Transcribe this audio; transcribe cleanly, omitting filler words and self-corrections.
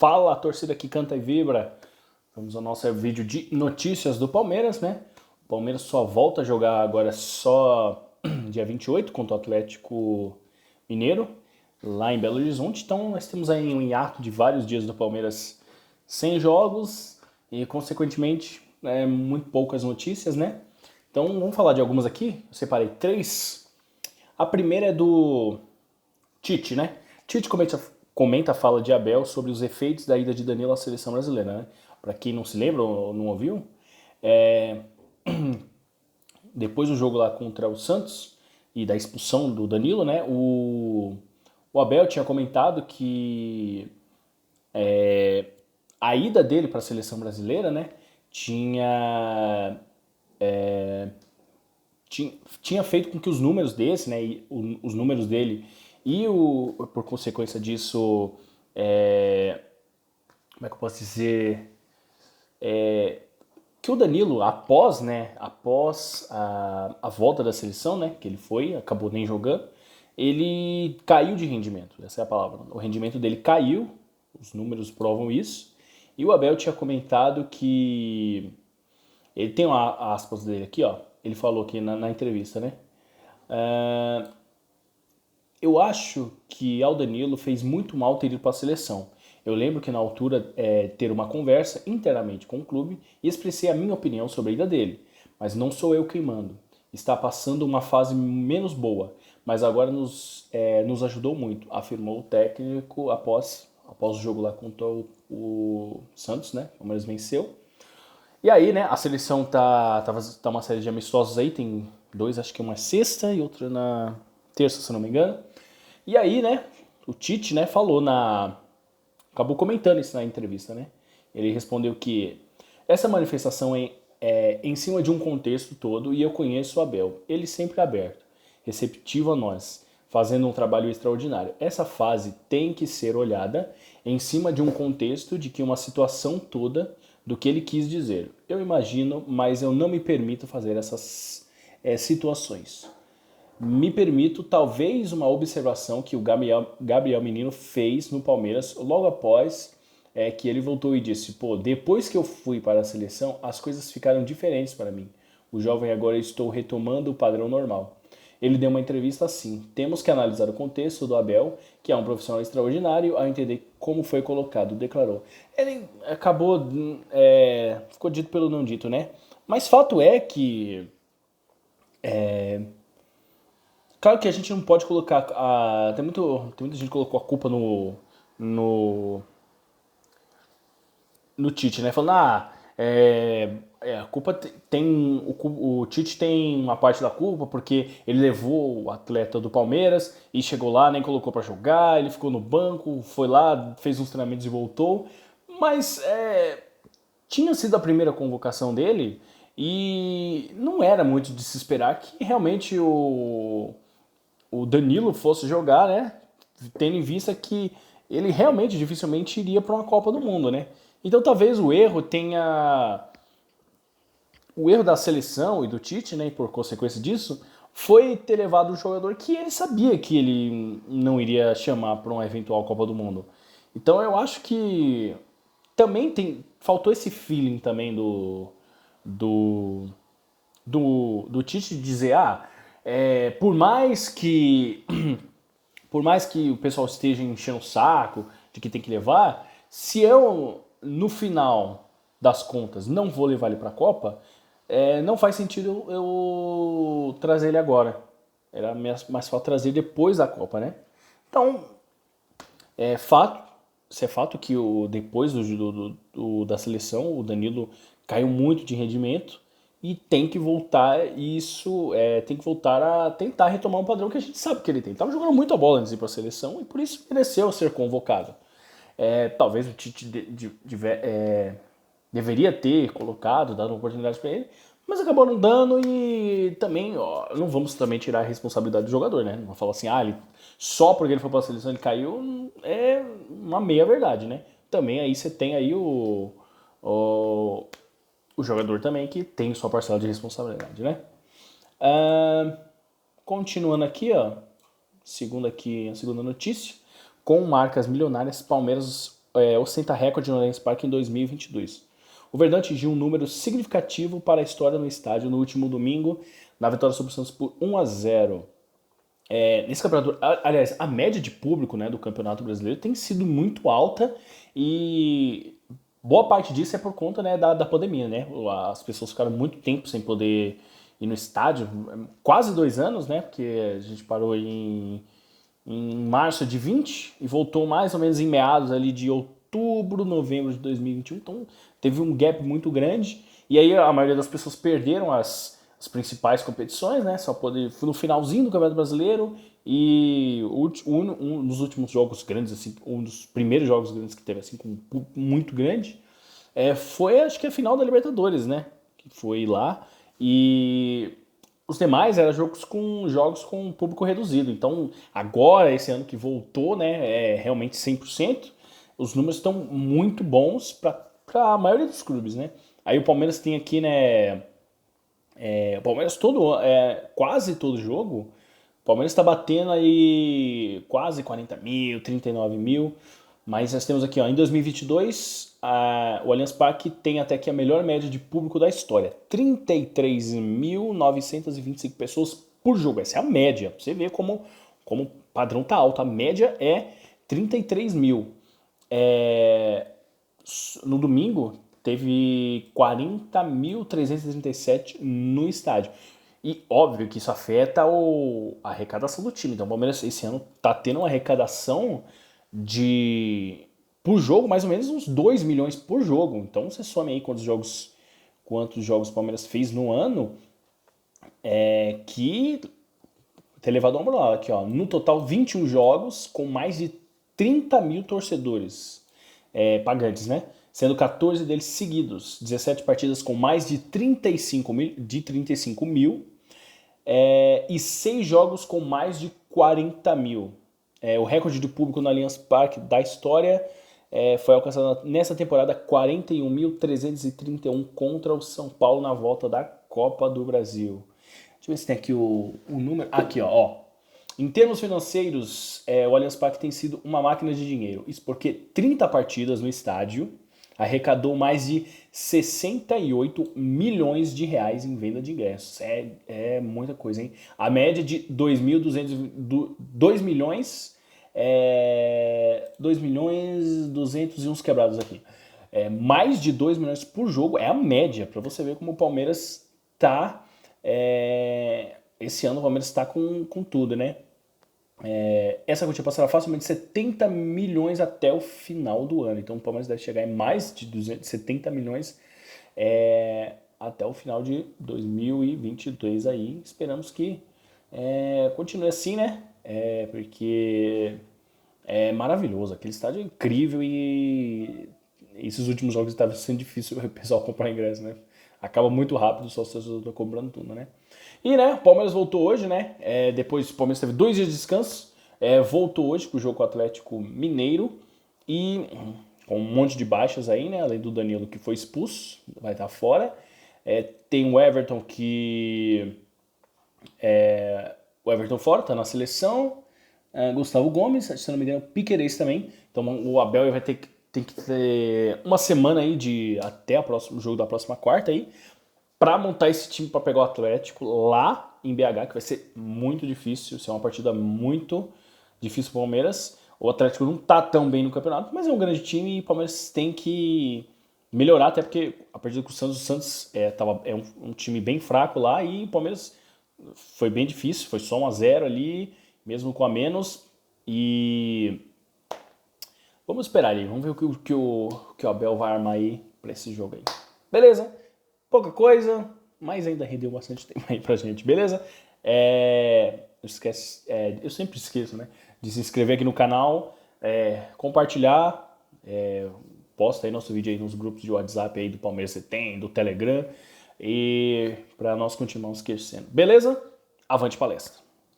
Fala, torcida que canta e vibra. Vamos ao nosso vídeo de notícias do Palmeiras, né? O Palmeiras só volta a jogar agora só dia 28 contra o Atlético Mineiro, lá em Belo Horizonte. Então nós temos aí um hiato de vários dias do Palmeiras sem jogos e, consequentemente, muito poucas notícias, né? Então vamos falar de algumas aqui. Eu separei três. A primeira é do Tite, né? Tite comenta a fala de Abel sobre os efeitos da ida de Danilo à seleção brasileira, né? Para quem não se lembra ou não ouviu, depois do jogo lá contra o Santos e da expulsão do Danilo, né? O Abel tinha comentado que a ida dele para a seleção brasileira, né? Tinha feito com que os números desse, né, os números dele e por consequência disso, como é que eu posso dizer, que o Danilo, após a volta da seleção, né, que ele foi, acabou nem jogando, ele caiu de rendimento, essa é a palavra. O rendimento dele caiu, os números provam isso, e o Abel tinha comentado que ele tem aspas dele aqui, ó. Ele falou aqui na entrevista, né? Eu acho que ao Danilo fez muito mal ter ido para a seleção. Eu lembro que na altura ter uma conversa internamente com o clube e expressei a minha opinião sobre a ida dele. Mas não sou eu quem mando. Está passando uma fase menos boa, mas agora nos ajudou muito, afirmou o técnico após o jogo lá contra o Santos, né? O Palmeiras venceu. E aí, né, a seleção tá uma série de amistosos aí, tem dois, acho que uma é sexta e outra na terça, se não me engano. E aí, né, o Tite, né, acabou comentando isso na entrevista, né. Ele respondeu que essa manifestação é em cima de um contexto todo e eu conheço o Abel. Ele sempre é aberto, receptivo a nós, fazendo um trabalho extraordinário. Essa fase tem que ser olhada em cima de um contexto de que uma situação toda do que ele quis dizer. Eu imagino, mas eu não me permito fazer essas situações. Me permito, talvez, uma observação que o Gabriel Menino fez no Palmeiras logo após que ele voltou e disse: pô, depois que eu fui para a seleção, as coisas ficaram diferentes para mim. O jovem agora estou retomando o padrão normal. Ele deu uma entrevista assim: temos que analisar o contexto do Abel, que é um profissional extraordinário, ao entender como foi colocado, declarou. Ele acabou, ficou dito pelo não dito, né? Mas fato é que, claro que a gente não pode colocar, tem muita gente que colocou a culpa no, no Tite, né? Falando, a culpa o Tite tem uma parte da culpa porque ele levou o atleta do Palmeiras e chegou lá, nem colocou pra jogar, ele ficou no banco, foi lá, fez uns treinamentos e voltou. Mas tinha sido a primeira convocação dele e não era muito de se esperar que realmente o Danilo fosse jogar, né? Tendo em vista que ele realmente dificilmente iria para uma Copa do Mundo, né? Então talvez o erro da seleção e do Tite, né, e por consequência disso, foi ter levado um jogador que ele sabia que ele não iria chamar para uma eventual Copa do Mundo. Então eu acho que também faltou esse feeling também do Tite dizer, por mais que o pessoal esteja enchendo o saco de que tem que levar, se eu, no final das contas, não vou levar ele para a Copa, não faz sentido eu trazer ele agora. Era mais fácil trazer depois da Copa, né? Então, isso é fato que depois da seleção, o Danilo caiu muito de rendimento e tem que voltar tem que voltar a tentar retomar um padrão que a gente sabe que ele tem. Tava jogando muita bola antes de ir para a seleção e por isso mereceu ser convocado. Talvez o Tite deveria ter colocado, dado oportunidades para ele, mas acabou não dando e também, ó, não vamos também tirar a responsabilidade do jogador, né? Não vamos falar assim, só porque ele foi para a seleção ele caiu, é uma meia verdade, né? Também aí você tem aí o jogador também que tem sua parcela de responsabilidade, né? Continuando aqui, ó, a segunda notícia, com marcas milionárias, Palmeiras ostenta recorde no Allianz Parque em 2022. O Verdão atingiu um número significativo para a história no estádio no último domingo, na vitória sobre o Santos por 1-0. Nesse campeonato, aliás, a média de público, né, do Campeonato Brasileiro tem sido muito alta e boa parte disso é por conta, né, da pandemia, né? As pessoas ficaram muito tempo sem poder ir no estádio, quase 2 anos, né? Porque a gente parou em março de 20 e voltou mais ou menos em meados ali de outubro, novembro de 2021. Então teve um gap muito grande e aí a maioria das pessoas perderam as principais competições, né? Só poder no finalzinho do Campeonato Brasileiro e um dos últimos jogos grandes, assim, um dos primeiros jogos grandes que teve assim com um público muito grande, foi acho que a final da Libertadores, né? Que foi lá e os demais eram jogos com público reduzido. Então agora esse ano que voltou, né? É realmente 100%. Os números estão muito bons para a maioria dos clubes, né? Aí o Palmeiras tem aqui, né? O Palmeiras quase todo jogo, o Palmeiras está batendo aí quase 40 mil, 39 mil, mas nós temos aqui, ó, em 2022, o Allianz Parque tem até aqui a melhor média de público da história, 33.925 pessoas por jogo, essa é a média, pra você ver como o padrão tá alto, a média é 33 mil. No domingo, teve 40.337 no estádio. E óbvio que isso afeta a arrecadação do time. Então o Palmeiras esse ano tá tendo uma arrecadação por jogo, mais ou menos uns 2 milhões por jogo. Então você some aí quantos jogos o Palmeiras fez no ano, que ter levado uma bola aqui, ó. No total, 21 jogos com mais de 30 mil torcedores pagantes, né? Sendo 14 deles seguidos, 17 partidas com mais de 35 mil, e 6 jogos com mais de 40 mil. O recorde de público no Allianz Parque da história foi alcançado nessa temporada, 41.331 contra o São Paulo na volta da Copa do Brasil. Deixa eu ver se tem aqui o número. Aqui, ó. Em termos financeiros, o Allianz Parque tem sido uma máquina de dinheiro. Isso porque 30 partidas no estádio arrecadou mais de 68 milhões de reais em venda de ingressos. É muita coisa, hein? A média de 2 milhões, 2 milhões 200 e uns quebrados aqui. Mais de 2 milhões por jogo é a média, para você ver como o Palmeiras tá... esse ano o Palmeiras está com tudo, né? Essa quantia passará facilmente 70 milhões até o final do ano. Então o Palmeiras deve chegar em mais de 270 milhões até o final de 2022 aí. Esperamos que continue assim, né? Porque é maravilhoso. Aquele estádio é incrível e esses últimos jogos estavam sendo difícil o pessoal comprar ingresso, né? Acaba muito rápido, só se você está comprando tudo, né? E, né, o Palmeiras voltou hoje, né? Depois o Palmeiras teve 2 dias de descanso. Voltou hoje pro jogo com o Atlético Mineiro. E com um monte de baixas aí, né? Além do Danilo que foi expulso, vai estar fora. Tem o Everton que... o Everton fora, tá na seleção. Gustavo Gomes, se não me engano, Piquerez também. Então o Abel vai tem que ter uma semana aí até o jogo da próxima quarta aí, para montar esse time para pegar o Atlético lá em BH, que vai ser muito difícil, vai ser uma partida muito difícil para o Palmeiras. O Atlético não tá tão bem no campeonato, mas é um grande time e o Palmeiras tem que melhorar, até porque a partida com o Santos é um time bem fraco lá e o Palmeiras foi bem difícil, foi só 1-0 ali, mesmo com a menos. E vamos esperar aí, vamos ver o que o Abel vai armar aí para esse jogo aí. Beleza? Pouca coisa, mas ainda rendeu bastante tempo aí pra gente, beleza? Eu sempre esqueço, né? De se inscrever aqui no canal, compartilhar, posta aí nosso vídeo aí nos grupos de WhatsApp aí do Palmeiras você tem, do Telegram, e para nós continuarmos crescendo. Beleza? Avante palestra!